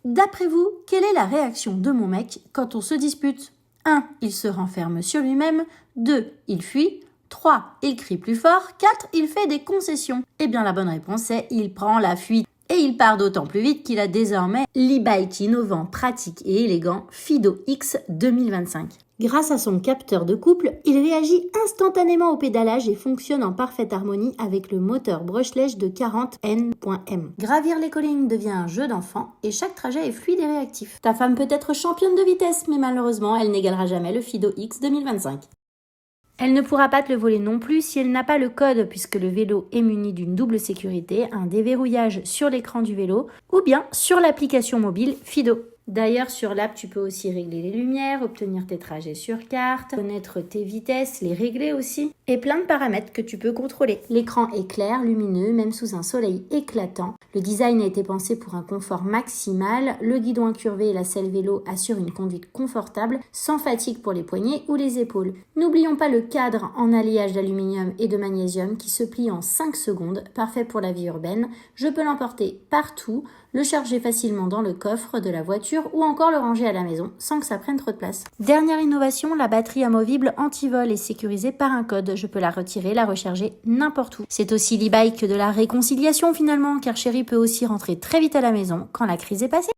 D'après vous, quelle est la réaction de mon mec quand on se dispute? 1. Il se renferme sur lui-même. 2. Il fuit. 3. Il crie plus fort. 4. Il fait des concessions. Eh bien la bonne réponse est il prend la fuite. Et il part d'autant plus vite qu'il a désormais l'e-bike innovant, pratique et élégant Fido X 2025. Grâce à son capteur de couple, il réagit instantanément au pédalage et fonctionne en parfaite harmonie avec le moteur Brushless de 40N.M. Gravir les collines devient un jeu d'enfant et chaque trajet est fluide et réactif. Ta femme peut être championne de vitesse, mais malheureusement, elle n'égalera jamais le Fido X 2025. Elle ne pourra pas te le voler non plus si elle n'a pas le code puisque le vélo est muni d'une double sécurité, un déverrouillage sur l'écran du vélo ou bien sur l'application mobile Fido. D'ailleurs, sur l'app, tu peux aussi régler les lumières, obtenir tes trajets sur carte, connaître tes vitesses, les régler aussi, et plein de paramètres que tu peux contrôler. L'écran est clair, lumineux, même sous un soleil éclatant. Le design a été pensé pour un confort maximal. Le guidon incurvé et la selle vélo assurent une conduite confortable, sans fatigue pour les poignets ou les épaules. N'oublions pas le cadre en alliage d'aluminium et de magnésium qui se plie en 5 secondes, parfait pour la vie urbaine. Je peux l'emporter partout, le charger facilement dans le coffre de la voiture ou encore le ranger à la maison sans que ça prenne trop de place. Dernière innovation, la batterie amovible anti-vol est sécurisée par un code. Je peux la retirer, la recharger n'importe où. C'est aussi l'e-bike de la réconciliation finalement, car Chéri peut aussi rentrer très vite à la maison quand la crise est passée.